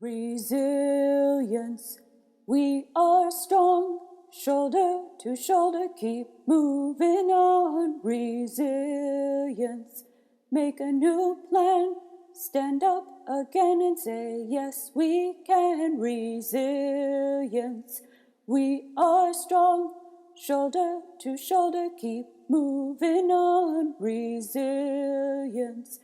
Resilience. We are strong, shoulder to shoulder, keep moving on. Resilience. Make a new plan, stand up again and say, yes, we can. Resilience. We are strong, shoulder to shoulder, keep moving on. Resilience.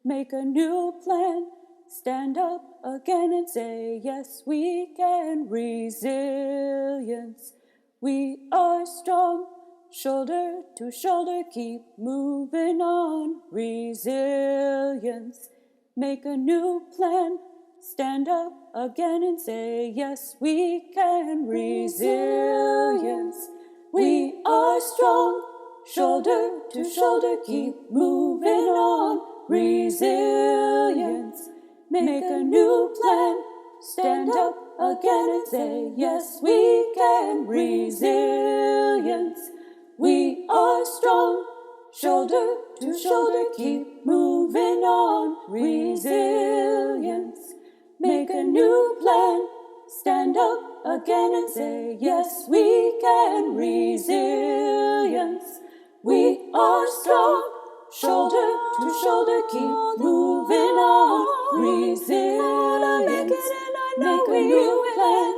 Make a new plan, stand up again and say, yes, we can. Resilience. We are strong, shoulder to shoulder, keep moving on. Resilience. Make a new plan, stand up again and say, yes, we can. Resilience. We are strong, shoulder to shoulder, keep moving on. Resilience. Make a new plan, stand up again and say, yes, we can. Resilience. We are strong, shoulder to shoulder, keep moving on. Resilience. Make a new plan, stand up again and say, yes, we can. Resilience. We are strong, shoulder to shoulder, keep moving on. Resilience. Make a new plan,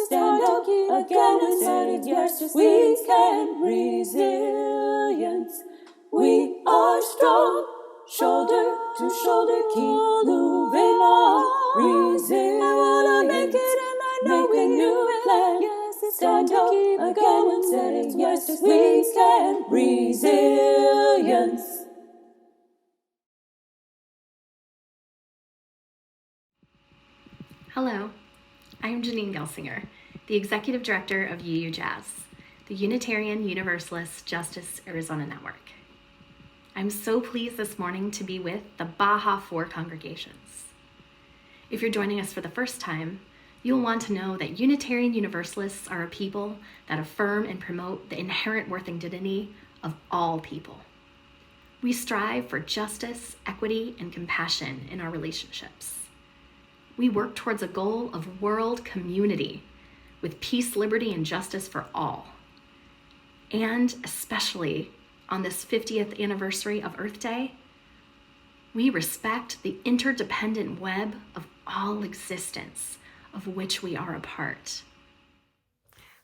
stand up again and say, yes, we can. Resilience. We are strong, shoulder to shoulder, keep moving on. Resilience. Make a new plan, stand up again and say, yes, we can. Resilience. Hello, I am Janine Gelsinger, the Executive Director of UU Jazz, the Unitarian Universalist Justice Arizona Network. I'm so pleased this morning to be with the Baja 4 congregations. If you're joining us for the first time, you'll want to know that Unitarian Universalists are a people that affirm and promote the inherent worth and dignity of all people. We strive for justice, equity, and compassion in our relationships. We work towards a goal of world community with peace, liberty, and justice for all. And especially on this 50th anniversary of Earth Day, we respect the interdependent web of all existence of which we are a part.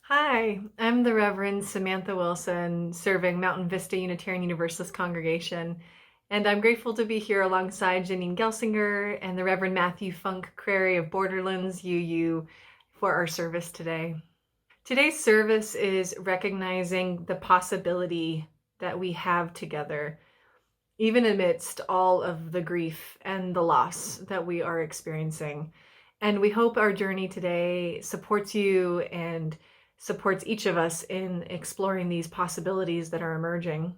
Hi, I'm the Reverend Samantha Wilson, serving Mountain Vista Unitarian Universalist Congregation, and I'm grateful to be here alongside Janine Gelsinger and the Reverend Matthew Funk Crary of Borderlands UU for our service today. Today's service is recognizing the possibility that we have together, even amidst all of the grief and the loss that we are experiencing. And we hope our journey today supports you and supports each of us in exploring these possibilities that are emerging.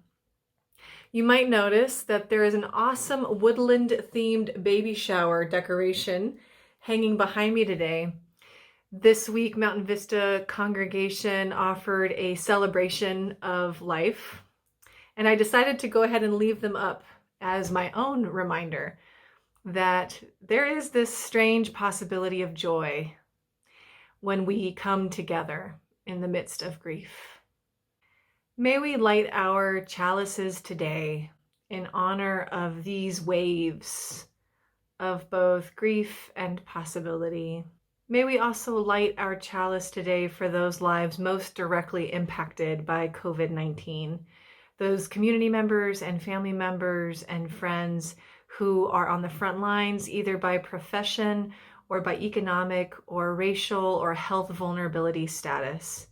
You might notice that there is an awesome woodland-themed baby shower decoration hanging behind me today. This week, Mountain Vista congregation offered a celebration of life, and I decided to go ahead and leave them up as my own reminder that there is this strange possibility of joy when we come together in the midst of grief. May we light our chalices today in honor of these waves of both grief and possibility. May we also light our chalice today for those lives most directly impacted by COVID-19, those community members and family members and friends who are on the front lines, either by profession or by economic or racial or health vulnerability status,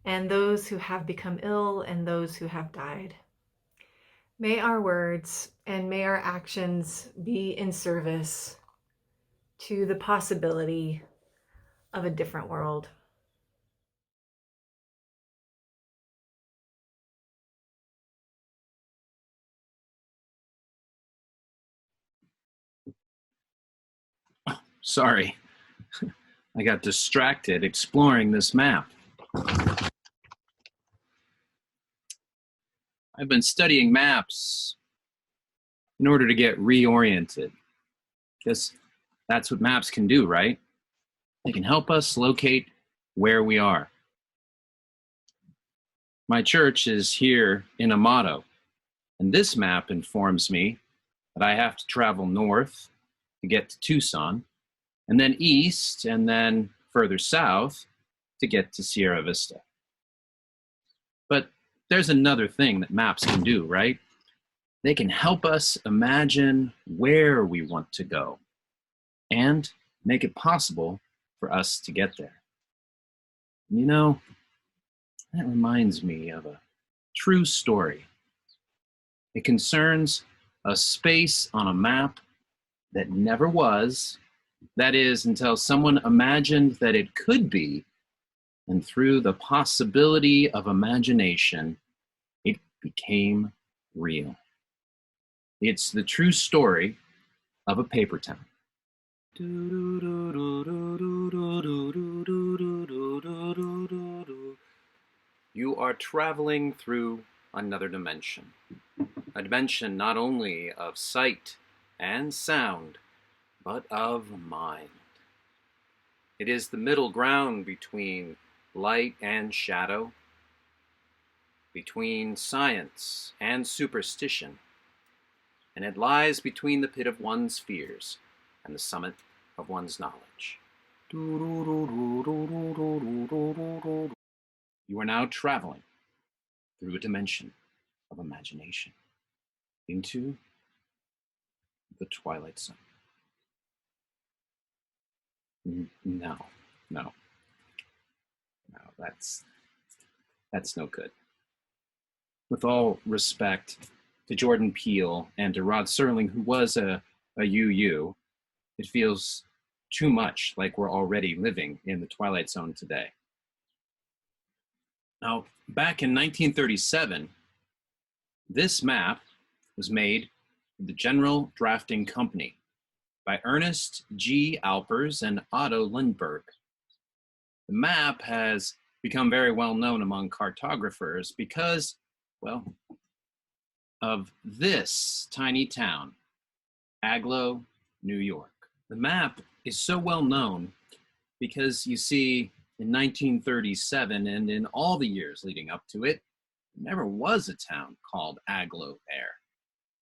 and those who have become ill and those who have died. May our words and may our actions be in service to the possibility of a different world. Sorry, I got distracted exploring this map. I've been studying maps in order to get reoriented. Guess that's what maps can do, right? They can help us locate where we are. My church is here in Amato, and this map informs me that I have to travel north to get to Tucson, and then east, and then further south to get to Sierra Vista. But there's another thing that maps can do, right? They can help us imagine where we want to go and make it possible for us to get there. You know, that reminds me of a true story. It concerns a space on a map that never was, that is, until someone imagined that it could be, and through the possibility of imagination, it became real. It's the true story of a paper town. You are traveling through another dimension. A dimension not only of sight and sound, but of mind. It is the middle ground between light and shadow, between science and superstition, and it lies between the pit of one's fears and the summit of one's knowledge. You are now traveling through a dimension of imagination into the Twilight Zone. No, that's no good. With all respect to Jordan Peele and to Rod Serling, who was a UU, it feels too much like we're already living in the Twilight Zone today. Now, back in 1937, this map was made for the General Drafting Company by Ernest G. Alpers and Otto Lindbergh. The map has become very well known among cartographers because, well, of this tiny town, Agloe, New York. The map is so well known because, you see, in 1937 and in all the years leading up to it, there never was a town called Agloe there.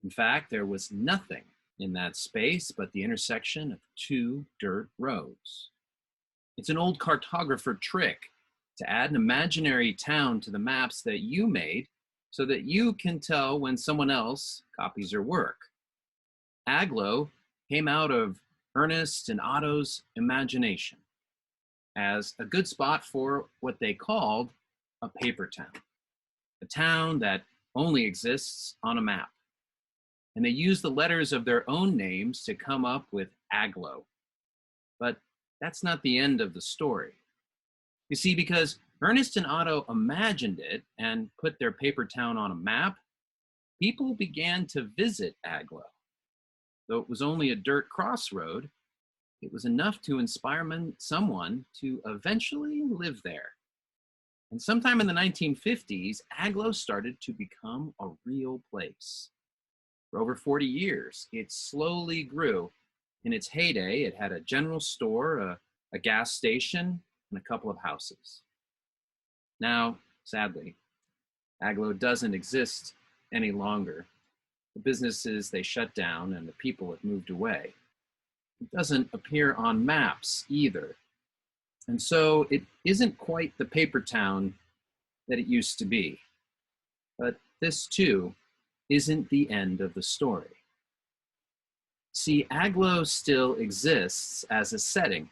In fact, there was nothing in that space but the intersection of two dirt roads. It's an old cartographer trick to add an imaginary town to the maps that you made so that you can tell when someone else copies your work. Agloe came out of Ernest and Otto's imagination as a good spot for what they called a paper town, a town that only exists on a map. And they used the letters of their own names to come up with Agloe. But that's not the end of the story. You see, because Ernest and Otto imagined it and put their paper town on a map, people began to visit Agloe. Though it was only a dirt crossroad, it was enough to inspire someone to eventually live there. And sometime in the 1950s, Agloe started to become a real place. For over 40 years, it slowly grew. In its heyday, it had a general store, a gas station, and a couple of houses. Now, sadly, Agloe doesn't exist any longer. The businesses, they shut down, and the people have moved away. It doesn't appear on maps either. And so it isn't quite the paper town that it used to be. But this, too, isn't the end of the story. See, Agloe still exists as a setting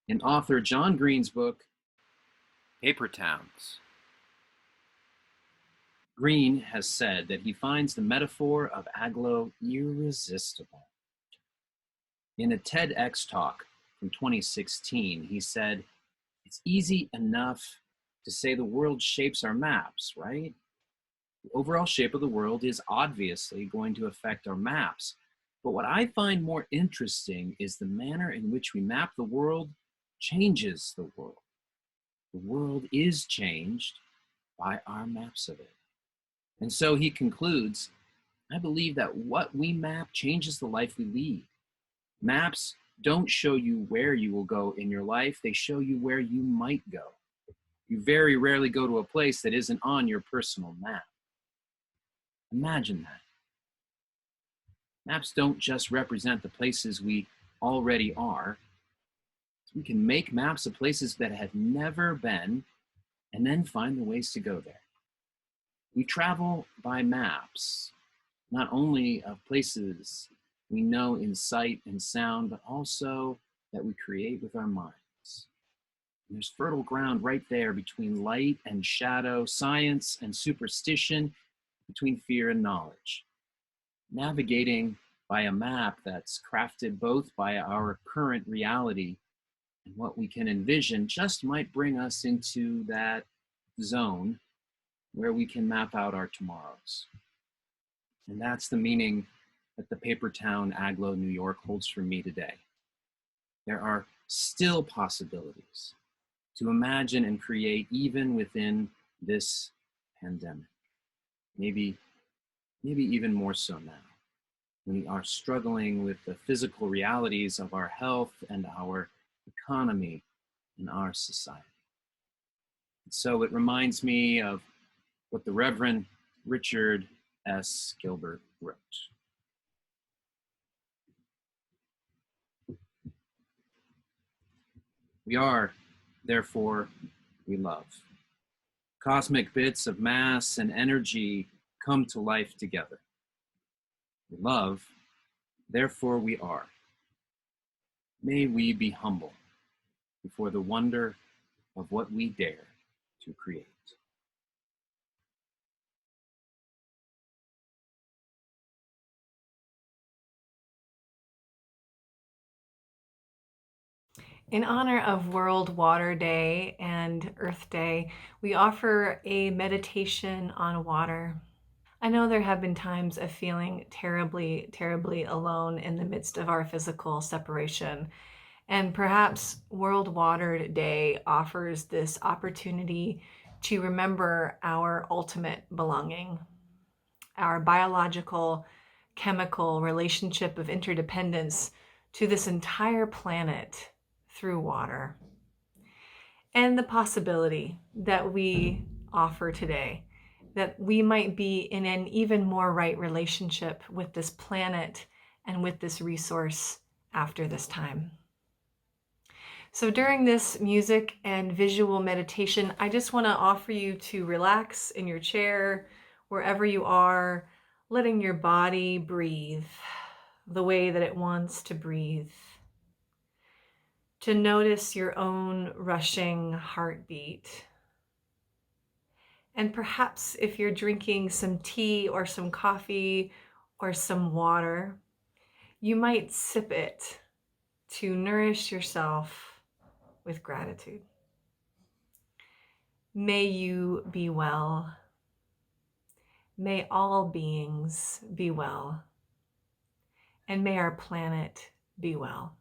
in author John Green's book, Paper Towns. Green has said that he finds the metaphor of Agloe irresistible. In a TEDx talk from 2016, he said, "It's easy enough to say the world shapes our maps, right? The overall shape of the world is obviously going to affect our maps. But what I find more interesting is the manner in which we map the world changes the world. The world is changed by our maps of it." And so he concludes, "I believe that what we map changes the life we lead. Maps don't show you where you will go in your life, they show you where you might go. You very rarely go to a place that isn't on your personal map. Imagine that. Maps don't just represent the places we already are. We can make maps of places that have never been and then find the ways to go there. We travel by maps, not only of places we know in sight and sound, but also that we create with our minds. And there's fertile ground right there between light and shadow, science and superstition, between fear and knowledge. Navigating by a map that's crafted both by our current reality and what we can envision just might bring us into that zone where we can map out our tomorrows. And that's the meaning that the paper town Agloe, New York holds for me today. There are still possibilities to imagine and create even within this pandemic. Maybe even more so now, when we are struggling with the physical realities of our health and our economy and our society. And so it reminds me of what the Reverend Richard S. Gilbert wrote. We are, therefore, we love. Cosmic bits of mass and energy come to life together. We love, therefore we are. May we be humble before the wonder of what we dare to create. In honor of World Water Day and Earth Day, we offer a meditation on water. I know there have been times of feeling terribly, terribly alone in the midst of our physical separation. And perhaps World Water Day offers this opportunity to remember our ultimate belonging, our biological, chemical relationship of interdependence to this entire planet through water. And the possibility that we offer today that we might be in an even more right relationship with this planet and with this resource after this time. So during this music and visual meditation, I just want to offer you to relax in your chair, wherever you are, letting your body breathe the way that it wants to breathe. To notice your own rushing heartbeat. And perhaps if you're drinking some tea or some coffee or some water, you might sip it to nourish yourself with gratitude. May you be well. May all beings be well. And may our planet be well.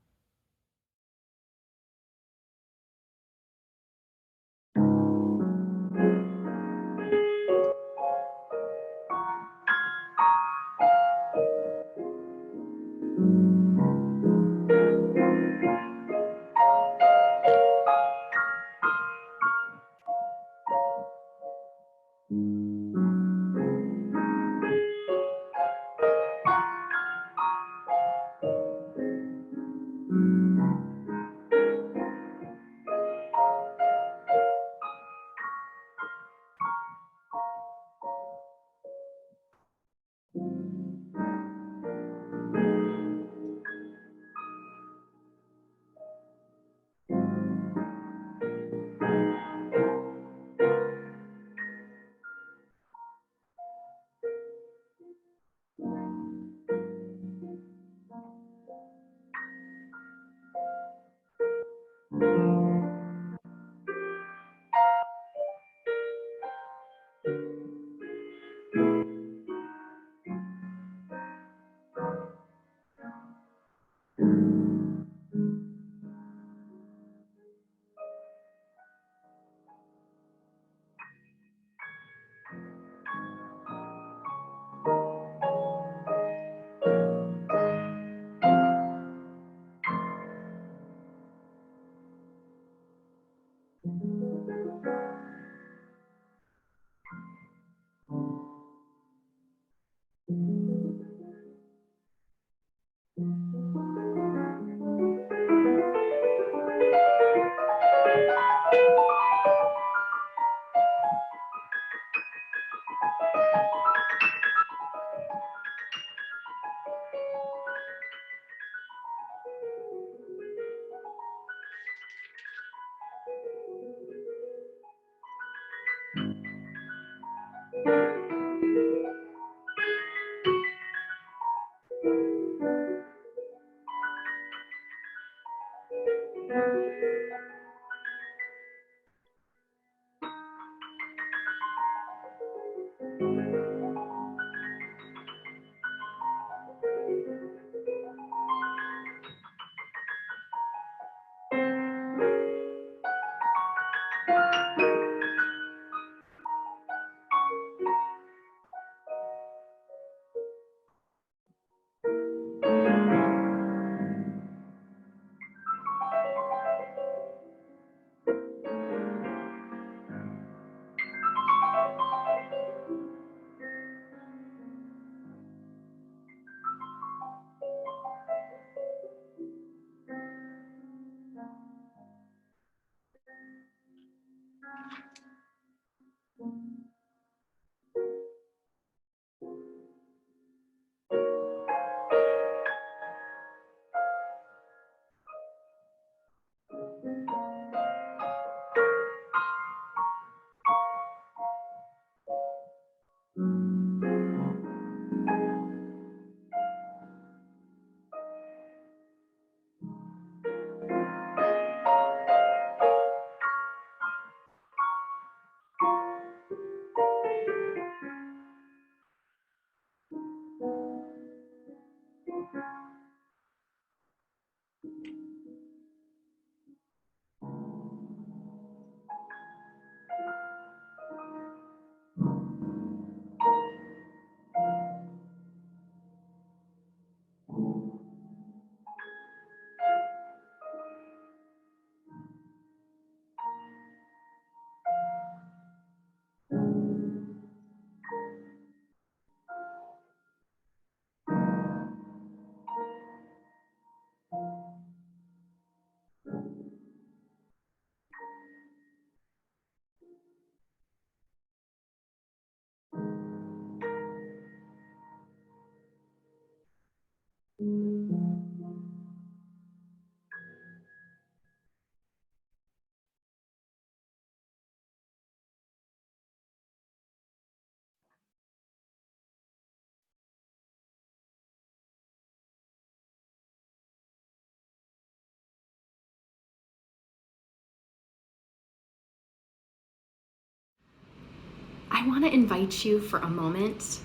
I want to invite you for a moment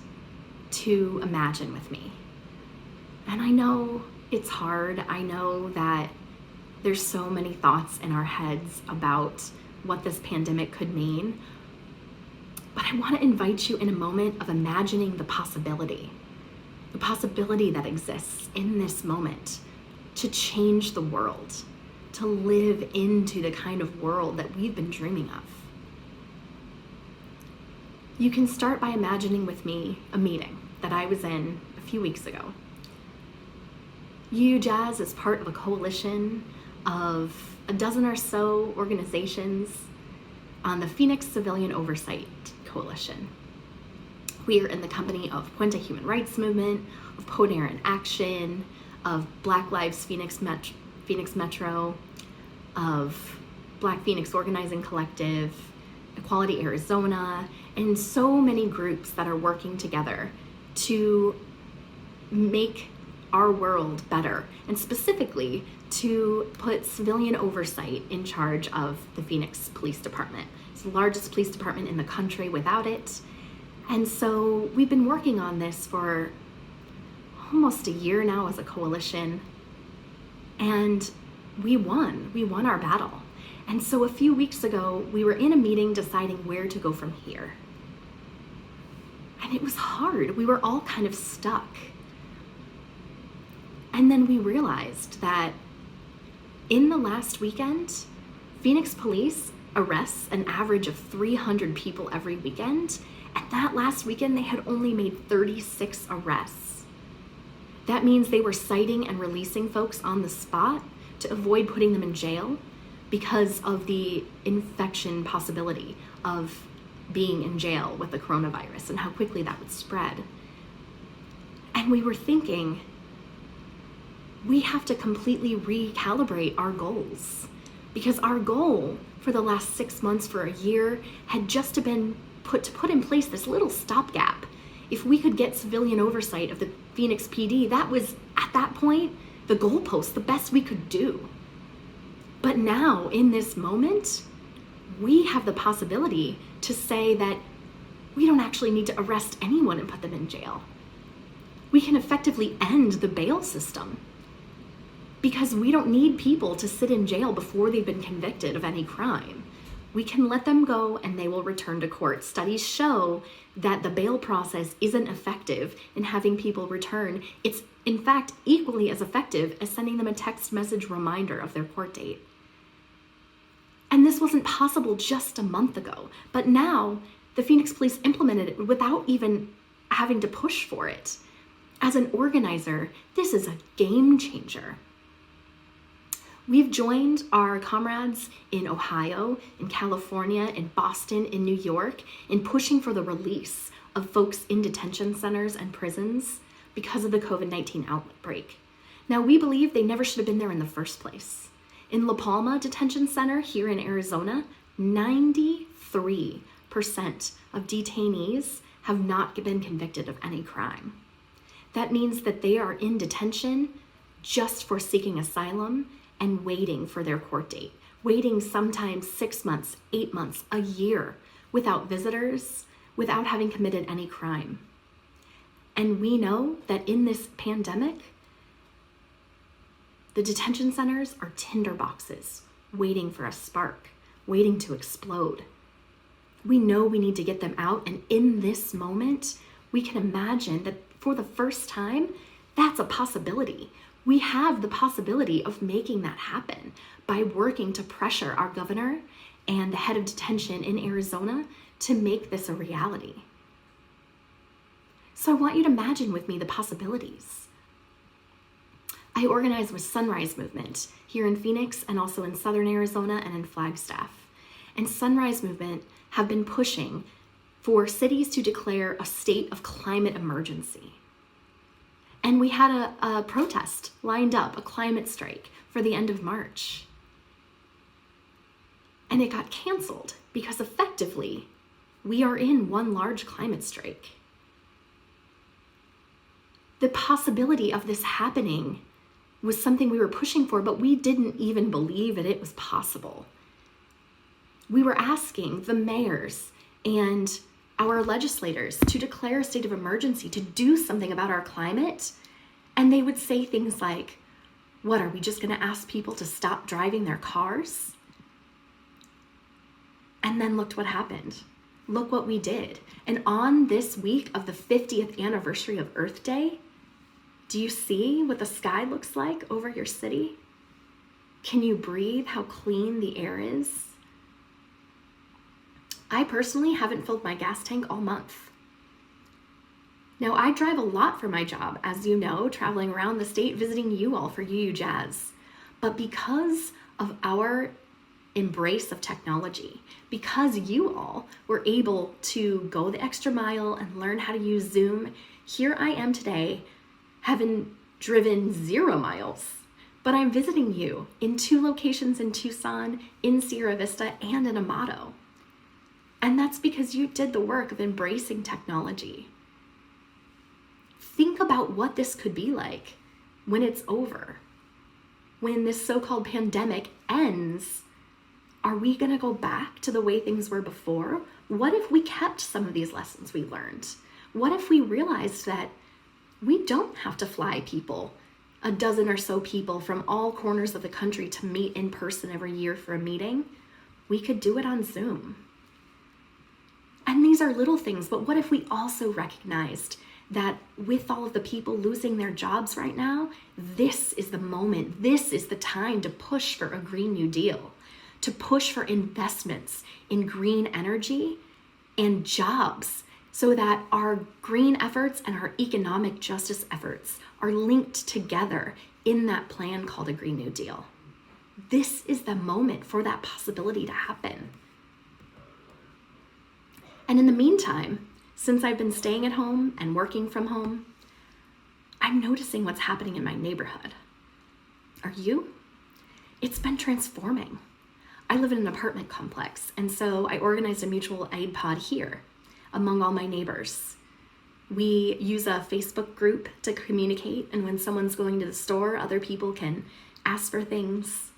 to imagine with me. And I know it's hard. I know that there's so many thoughts in our heads about what this pandemic could mean. But I want to invite you in a moment of imagining the possibility that exists in this moment to change the world, to live into the kind of world that we've been dreaming of. You can start by imagining with me a meeting that I was in a few weeks ago. UU Jazz is part of a coalition of a dozen or so organizations on the Phoenix Civilian Oversight Coalition. We are in the company of Puente Human Rights Movement, of Poder in Action, of Black Lives Phoenix Metro, of Black Phoenix Organizing Collective, Equality Arizona, and so many groups that are working together to make our world better, and specifically to put civilian oversight in charge of the Phoenix Police Department. It's the largest police department in the country without it. And so we've been working on this for almost a year now as a coalition, and we won our battle. And so a few weeks ago, we were in a meeting deciding where to go from here. And it was hard. We were all kind of stuck. And then we realized that in the last weekend, Phoenix police arrests an average of 300 people every weekend. And that last weekend, they had only made 36 arrests. That means they were citing and releasing folks on the spot to avoid putting them in jail because of the infection possibility of being in jail with the coronavirus and how quickly that would spread. And we were thinking, we have to completely recalibrate our goals, because our goal for the last 6 months, for a year, had just been to put in place this little stopgap. If we could get civilian oversight of the Phoenix PD, that was, at that point, the goalpost, the best we could do. But now, in this moment, we have the possibility to say that we don't actually need to arrest anyone and put them in jail. We can effectively end the bail system, because we don't need people to sit in jail before they've been convicted of any crime. We can let them go and they will return to court. Studies show that the bail process isn't effective in having people return. It's, in fact, equally as effective as sending them a text message reminder of their court date. And this wasn't possible just a month ago, but now the Phoenix Police implemented it without even having to push for it. As an organizer, this is a game changer. We've joined our comrades in Ohio, in California, in Boston, in New York, in pushing for the release of folks in detention centers and prisons because of the COVID-19 outbreak. Now, we believe they never should have been there in the first place. In La Palma Detention Center here in Arizona, 93% of detainees have not been convicted of any crime. That means that they are in detention just for seeking asylum and waiting for their court date, waiting sometimes 6 months, 8 months, a year, without visitors, without having committed any crime. And we know that in this pandemic, the detention centers are tinderboxes, waiting for a spark, waiting to explode. We know we need to get them out, and in this moment, we can imagine that for the first time, that's a possibility. We have the possibility of making that happen by working to pressure our governor and the head of detention in Arizona to make this a reality. So I want you to imagine with me the possibilities. I organize with Sunrise Movement here in Phoenix and also in Southern Arizona and in Flagstaff. And Sunrise Movement have been pushing for cities to declare a state of climate emergency. And we had a protest lined up, a climate strike, for the end of March. And it got canceled because effectively we are in one large climate strike. The possibility of this happening was something we were pushing for, but we didn't even believe that it was possible. We were asking the mayors and our legislators to declare a state of emergency, to do something about our climate. And they would say things like, what, are we just going to ask people to stop driving their cars? And then look what happened. Look what we did. And on this week of the 50th anniversary of Earth Day, do you see what the sky looks like over your city? Can you breathe how clean the air is? I personally haven't filled my gas tank all month. Now, I drive a lot for my job, as you know, traveling around the state, visiting you all for UU Jazz. But because of our embrace of technology, because you all were able to go the extra mile and learn how to use Zoom, here I am today, having driven 0 miles. But I'm visiting you in 2 locations in Tucson, in Sierra Vista, and in Amato. And that's because you did the work of embracing technology. Think about what this could be like when it's over. When this so-called pandemic ends, are we going to go back to the way things were before? What if we kept some of these lessons we learned? What if we realized that we don't have to fly people, a dozen or so people from all corners of the country to meet in person every year for a meeting? We could do it on Zoom. And these are little things, but what if we also recognized that with all of the people losing their jobs right now, this is the moment, this is the time to push for a Green New Deal, to push for investments in green energy and jobs so that our green efforts and our economic justice efforts are linked together in that plan called a Green New Deal. This is the moment for that possibility to happen. And in the meantime, since I've been staying at home and working from home, I'm noticing what's happening in my neighborhood. Are you? It's been transforming. I live in an apartment complex, and so I organized a mutual aid pod here among all my neighbors. We use a Facebook group to communicate, and when someone's going to the store, other people can ask for things.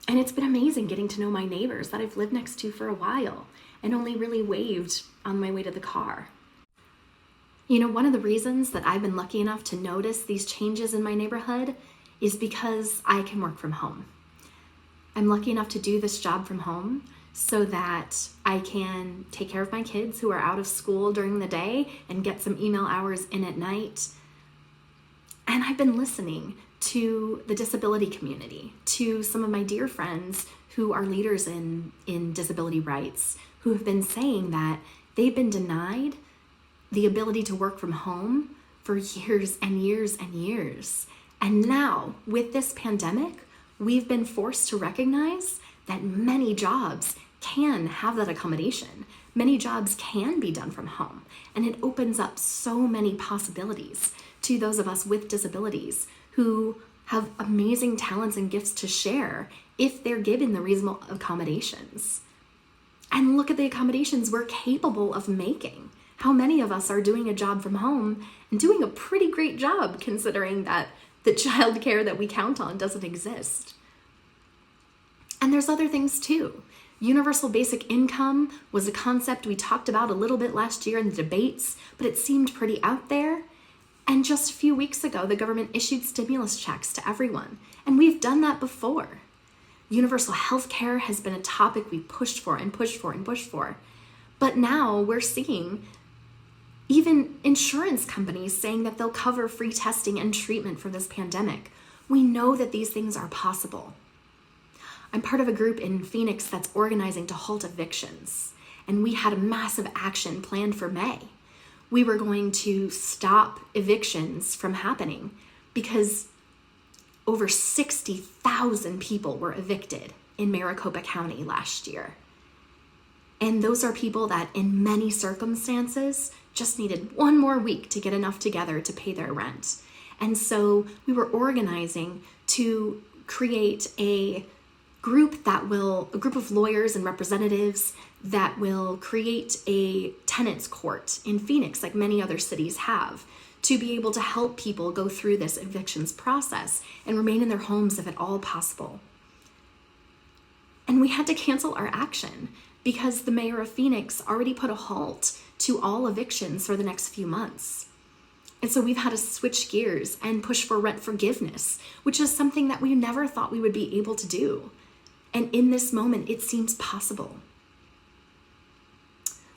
And it's been amazing getting to know my neighbors that I've lived next to for a while and only really waved on my way to the car. You know, one of the reasons that I've been lucky enough to notice these changes in my neighborhood is because I can work from home. I'm lucky enough to do this job from home so that I can take care of my kids who are out of school during the day and get some email hours in at night. And I've been listening to the disability community, to some of my dear friends who are leaders in disability rights, who have been saying that they've been denied the ability to work from home for years and years and years. And now, with this pandemic, we've been forced to recognize that many jobs can have that accommodation. Many jobs can be done from home. And it opens up so many possibilities to those of us with disabilities who have amazing talents and gifts to share if they're given the reasonable accommodations. And look at the accommodations we're capable of making. How many of us are doing a job from home and doing a pretty great job considering that the childcare that we count on doesn't exist. And there's other things too. Universal basic income was a concept we talked about a little bit last year in the debates, but it seemed pretty out there. And just a few weeks ago, the government issued stimulus checks to everyone. And we've done that before. Universal health care has been a topic we pushed for and pushed for and pushed for. But now we're seeing even insurance companies saying that they'll cover free testing and treatment for this pandemic. We know that these things are possible. I'm part of a group in Phoenix that's organizing to halt evictions, and we had a massive action planned for May. We were going to stop evictions from happening because over 60,000 people were evicted in Maricopa County last year. And those are people that in many circumstances just needed one more week to get enough together to pay their rent. And so we were organizing to create a group of lawyers and representatives that will create a tenants court in Phoenix, like many other cities have, to be able to help people go through this evictions process and remain in their homes if at all possible. And we had to cancel our action because the mayor of Phoenix already put a halt to all evictions for the next few months. And so we've had to switch gears and push for rent forgiveness, which is something that we never thought we would be able to do. And in this moment, it seems possible.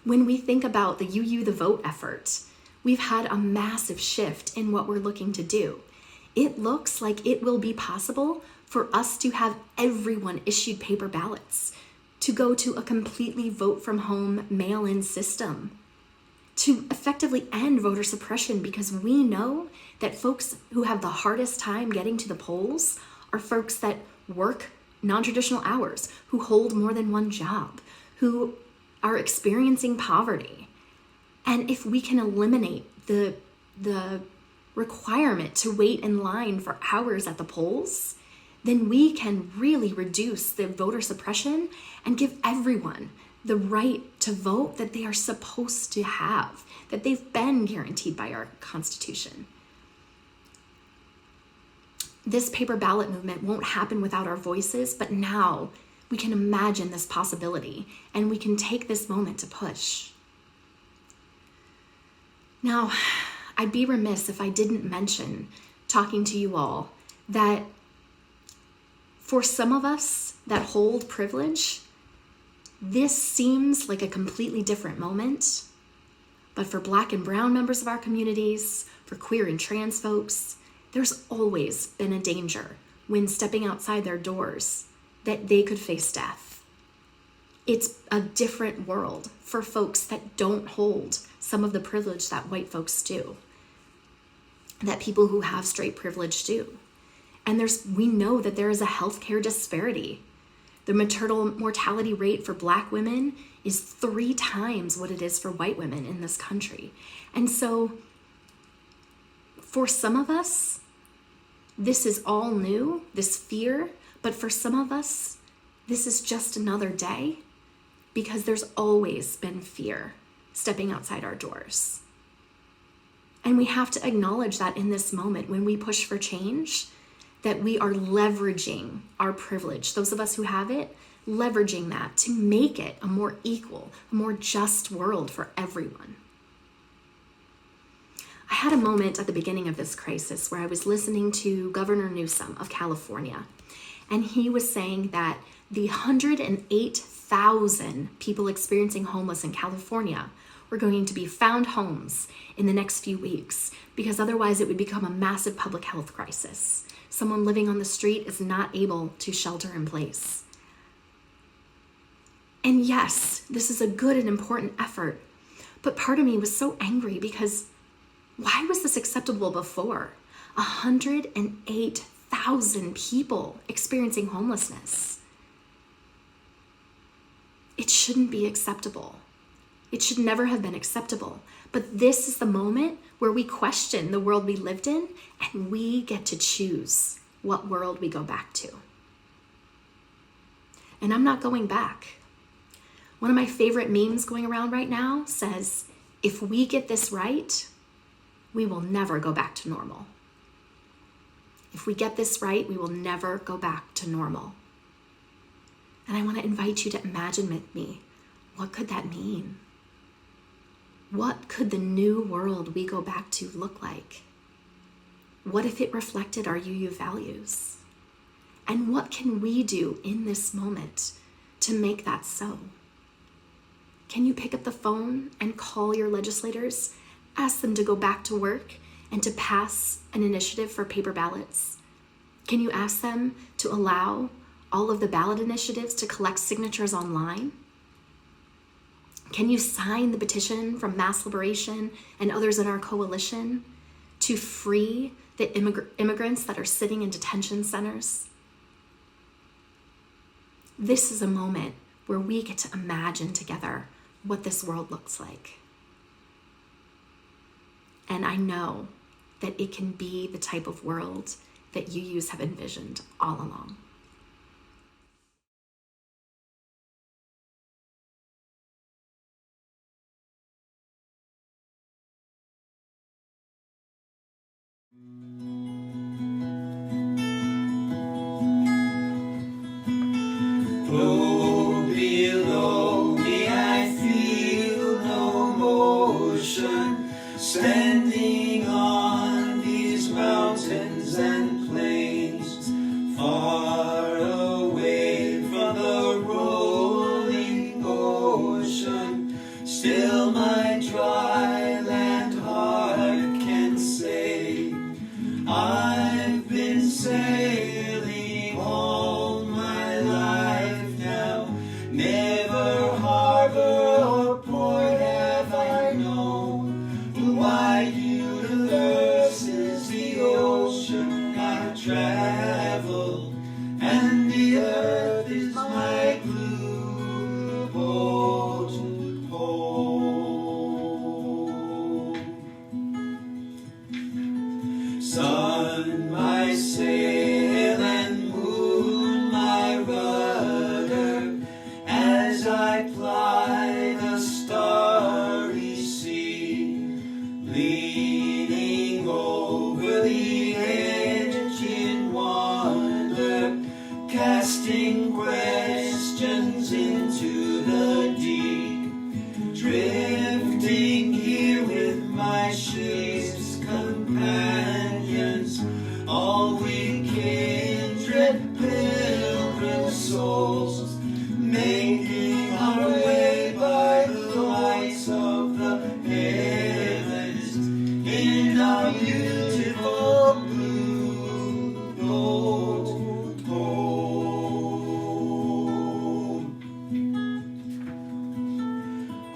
When we think about the the Vote effort, we've had a massive shift in what we're looking to do. It looks like it will be possible for us to have everyone issued paper ballots, to go to a completely vote from home mail-in system, to effectively end voter suppression, because we know that folks who have the hardest time getting to the polls are folks that work non-traditional hours, who hold more than one job, who are experiencing poverty. And if we can eliminate the requirement to wait in line for hours at the polls, then we can really reduce the voter suppression and give everyone the right to vote that they are supposed to have, that they've been guaranteed by our Constitution. This paper ballot movement won't happen without our voices, but now we can imagine this possibility and we can take this moment to push. Now, I'd be remiss if I didn't mention, talking to you all, that for some of us that hold privilege, this seems like a completely different moment. But for Black and brown members of our communities, for queer and trans folks, there's always been a danger when stepping outside their doors that they could face death. It's a different world for folks that don't hold some of the privilege that white folks do, that people who have straight privilege do. And we know that there is a healthcare disparity. The maternal mortality rate for Black women is 3 times what it is for white women in this country. And so for some of us, this is all new, this fear, but for some of us, this is just another day, because there's always been fear stepping outside our doors. And we have to acknowledge that in this moment, when we push for change, that we are leveraging our privilege, those of us who have it, leveraging that to make it a more equal, a more just world for everyone. I had a moment at the beginning of this crisis where I was listening to Governor Newsom of California, and he was saying that the 108,000 people experiencing homeless in California were going to be found homes in the next few weeks, because otherwise it would become a massive public health crisis. Someone living on the street is not able to shelter in place. And yes, this is a good and important effort, but part of me was so angry because why was this acceptable before? 108,000 people experiencing homelessness. It shouldn't be acceptable. It should never have been acceptable. But this is the moment where we question the world we lived in, and we get to choose what world we go back to. And I'm not going back. One of my favorite memes going around right now says, if we get this right, we will never go back to normal. If we get this right, we will never go back to normal. And I want to invite you to imagine with me, what could that mean? What could the new world we go back to look like? What if it reflected our UU values? And what can we do in this moment to make that so? Can you pick up the phone and call your legislators, ask them to go back to work and to pass an initiative for paper ballots? Can you ask them to allow all of the ballot initiatives to collect signatures online? Can you sign the petition from Mass Liberation and others in our coalition to free the immigrants that are sitting in detention centers? This is a moment where we get to imagine together what this world looks like. And I know that it can be the type of world that UUs have envisioned all along. Oh, below me I feel no more. standing on these mountains and plains, far away from the rolling ocean. Still my dry land heart can say, I've been sailing all my life now. Never harbor or port have I known. The wide universe is the ocean I travel, and the earth is my blue boat home. Sun, my sail, and moon, my rudder, as I ply the starry sea, leaning over the edge in wonder, casting questions into the deep, drifting here with my ship's companions, all we kindred pilgrim souls, making our way by the lights of the heavens in our beautiful blue boat home.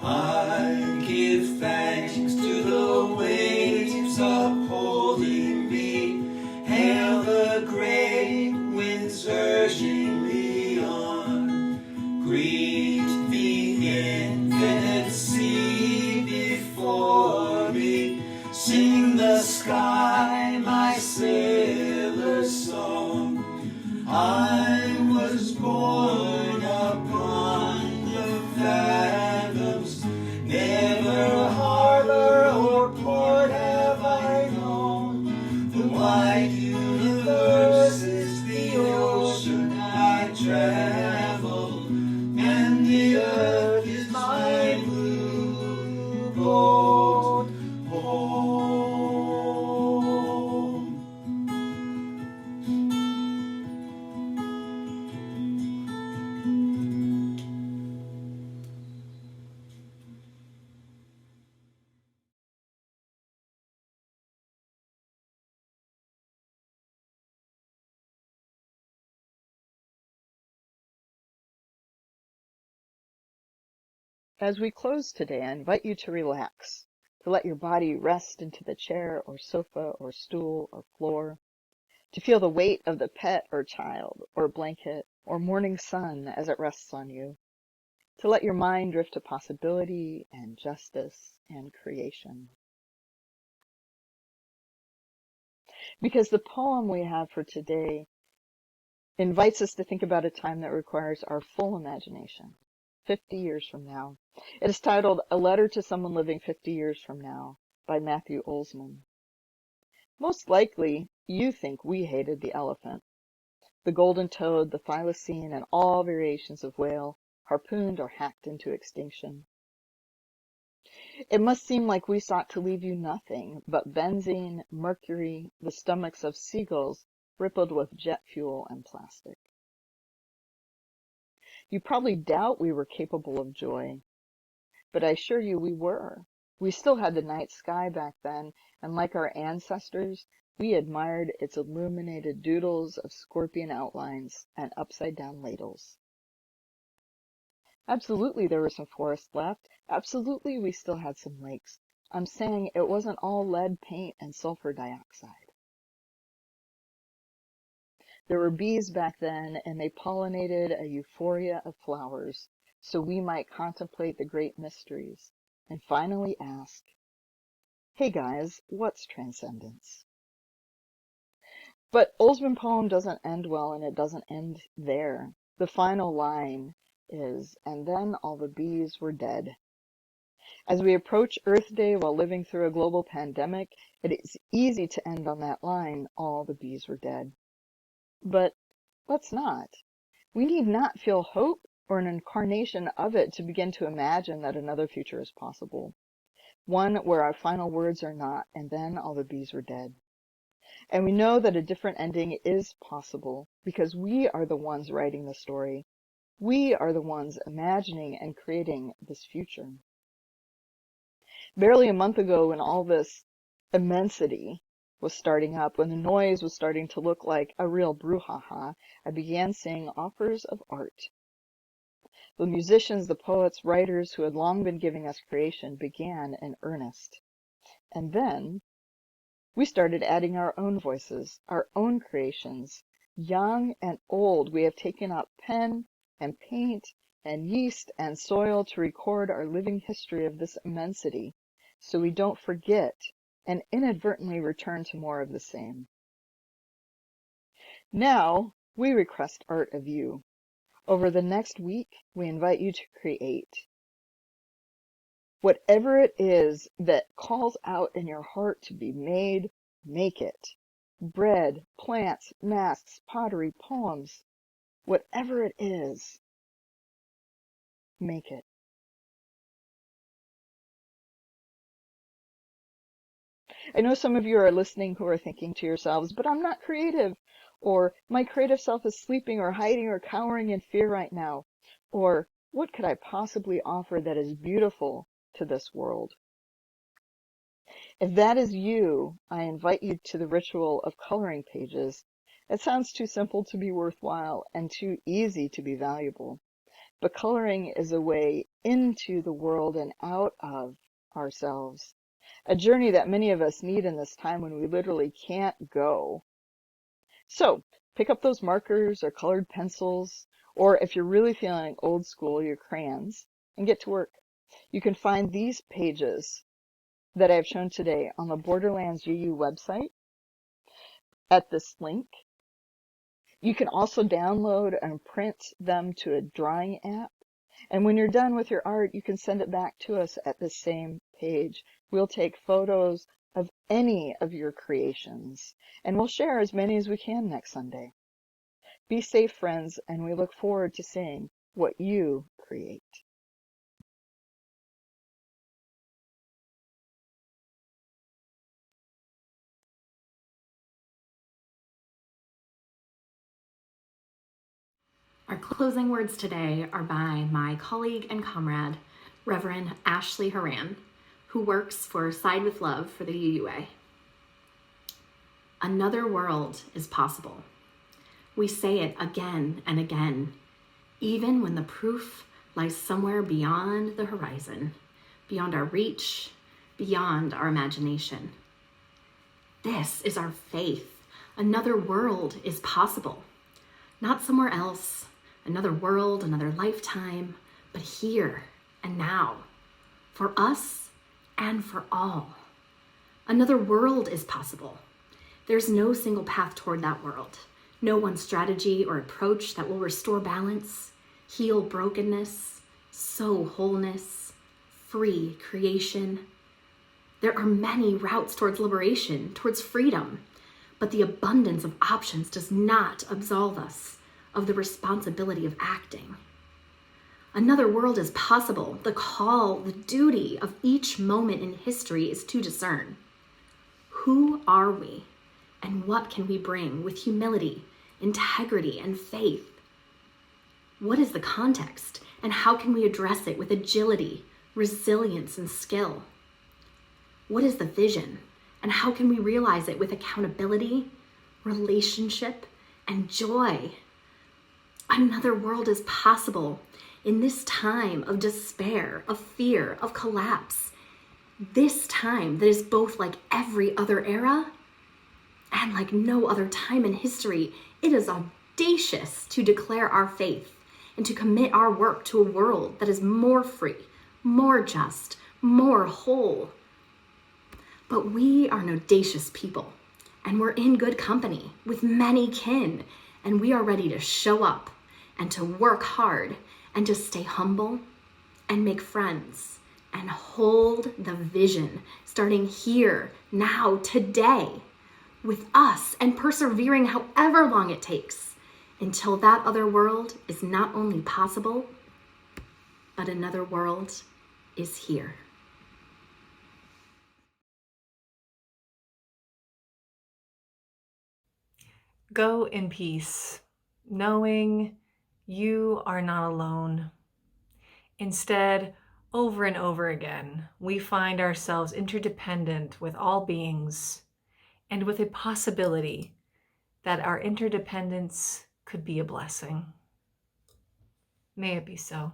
I give thanks to the waves upholding me, hail the great winds urging me on, greet the infinite sea before me, sing the sky my sailor's song. I was born upon the fathoms, never harbor or port have I known. The wide universe is the ocean I travel, and the earth is my blue boat home. As we close today, I invite you to relax, to let your body rest into the chair or sofa or stool or floor, to feel the weight of the pet or child or blanket or morning sun as it rests on you, to let your mind drift to possibility and justice and creation. Because the poem we have for today invites us to think about a time that requires our full imagination, 50 years from now. It is titled A Letter to Someone Living 50 Years From Now by Matthew Olsman. Most likely, you think we hated the elephant, the golden toad, the thylacine, and all variations of whale, harpooned or hacked into extinction. It must seem like we sought to leave you nothing but benzene, mercury, the stomachs of seagulls rippled with jet fuel and plastic. You probably doubt we were capable of joy, but I assure you we were. We still had the night sky back then, and like our ancestors, we admired its illuminated doodles of scorpion outlines and upside-down ladles. Absolutely there was some forest left. Absolutely we still had some lakes. I'm saying it wasn't all lead paint and sulfur dioxide. There were bees back then, and they pollinated a euphoria of flowers, so we might contemplate the great mysteries, and finally ask, hey guys, what's transcendence? But Olsman poem doesn't end well, and it doesn't end there. The final line is, and then all the bees were dead. As we approach Earth Day while living through a global pandemic, it is easy to end on that line, all the bees were dead. But let's not. We need not feel hope or an incarnation of it to begin to imagine that another future is possible. one where our final words are not, and then all the bees were dead. And we know that a different ending is possible because we are the ones writing the story. We are the ones imagining and creating this future. Barely a month ago, when all this immensity was starting up, when the noise was starting to look like a real brouhaha, I began seeing offers of art. The musicians, the poets, writers who had long been giving us creation began in earnest. And then we started adding our own voices, our own creations. Young and old, we have taken up pen and paint and yeast and soil to record our living history of this immensity, so we don't forget and inadvertently return to more of the same. Now, we request art of you. Over the next week, we invite you to create. Whatever it is that calls out in your heart to be made, make it. Bread, plants, masks, pottery, poems, whatever it is, make it. I know some of you are listening who are thinking to yourselves, but I'm not creative, or my creative self is sleeping or hiding or cowering in fear right now, or what could I possibly offer that is beautiful to this world? If that is you, I invite you to the ritual of coloring pages. It sounds too simple to be worthwhile and too easy to be valuable. But coloring is a way into the world and out of ourselves. A journey that many of us need in this time when we literally can't go. So, pick up those markers or colored pencils, or if you're really feeling old school, your crayons, and get to work. You can find these pages that I've shown today on the Borderlands UU website at this link. You can also download and print them to a drawing app. And when you're done with your art, you can send it back to us at the same page. We'll take photos of any of your creations, and we'll share as many as we can next Sunday. Be safe, friends, and we look forward to seeing what you create. Our closing words today are by my colleague and comrade, Reverend Ashley Horan, who works for Side with Love for the UUA. Another world is possible. We say it again and again, even when the proof lies somewhere beyond the horizon, beyond our reach, beyond our imagination. This is our faith. Another world is possible. Not somewhere else, another world, another lifetime, but here and now, for us and for all. Another world is possible. There's no single path toward that world, no one strategy or approach that will restore balance, heal brokenness, sow wholeness, free creation. There are many routes towards liberation, towards freedom, but the abundance of options does not absolve us of the responsibility of acting. Another world is possible. The call, the duty of each moment in history is to discern. Who are we, and what can we bring with humility, integrity, and faith? What is the context, and how can we address it with agility, resilience, and skill? What is the vision, and how can we realize it with accountability, relationship, and joy? Another world is possible in this time of despair, of fear, of collapse. This time that is both like every other era and like no other time in history. It is audacious to declare our faith and to commit our work to a world that is more free, more just, more whole. But we are an audacious people, and we're in good company with many kin, and we are ready to show up and to work hard and to stay humble and make friends and hold the vision starting here, now, today, with us and persevering however long it takes until that other world is not only possible, but another world is here. Go in peace, knowing you are not alone. Instead, over and over again, we find ourselves interdependent with all beings and with a possibility that our interdependence could be a blessing. May it be so.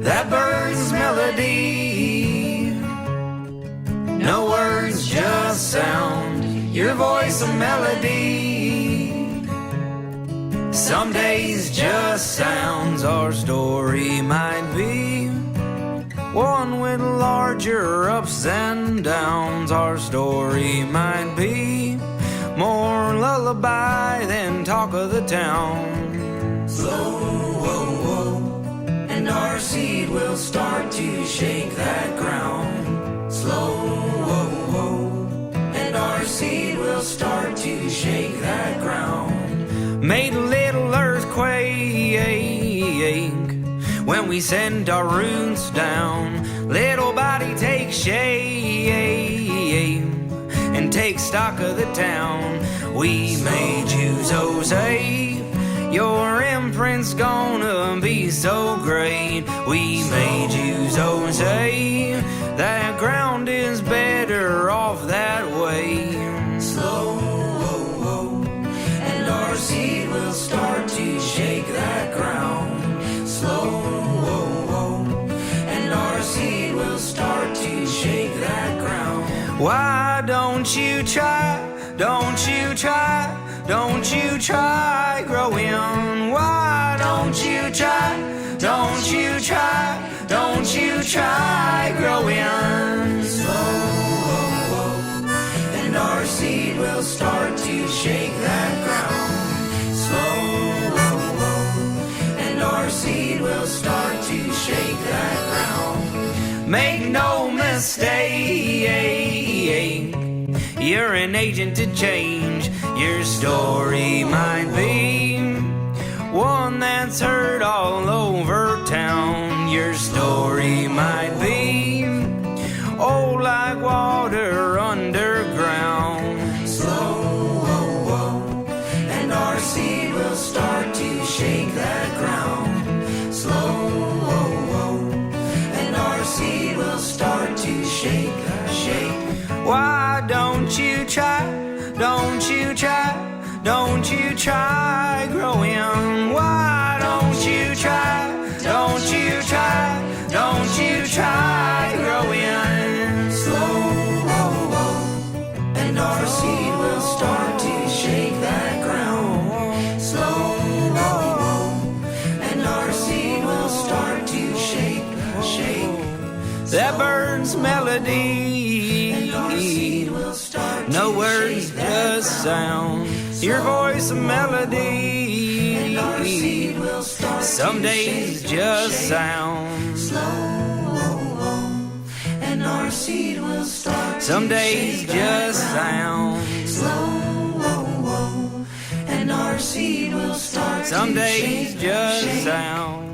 That bird's melody, no words, just sound. Your voice a melody. Some days just sounds. Our story might be one with larger ups and downs. Our story might be more lullaby than talk of the town. Slow, whoa, whoa, and our seed will start to shake that ground. Slow, whoa, whoa, and our seed will start to shake that ground. Made a little earthquake when we send our roots down. Little body take shape and take stock of the town. We made you, Jose. Your imprint's gonna be so great. We made you, Jose. That ground is better off that way. Slow, whoa, whoa, and our seed will start to shake that ground. Slow, whoa, whoa, and our seed will start to shake that ground. Why don't you try? Don't you try? Don't you try growing? Why don't you try? Don't you try? Don't you try growing? Slow, whoa, whoa, and our seed will start to shake that ground. Slow, whoa, whoa, and our seed will start to shake that ground. Make no mistake, you're an agent to change. Your story might be one that's heard all over town. Your story might be old like water underground. Slow, whoa, whoa, and our seed will start to shake that ground. Slow, whoa, whoa, and our seed will start to shake. Why don't you try? Don't you try? Don't you try growing? Why don't you try? Don't you try? Don't you try growing? Slow, whoa, whoa, and our seed will start to shake that ground. Slow, whoa, whoa, and our seed will start to shake. That bird's melody, no words, just sound. Your voice a melody, some days just sound. And our seed will start. Some days just sound. And our seed will start. Some days just sound.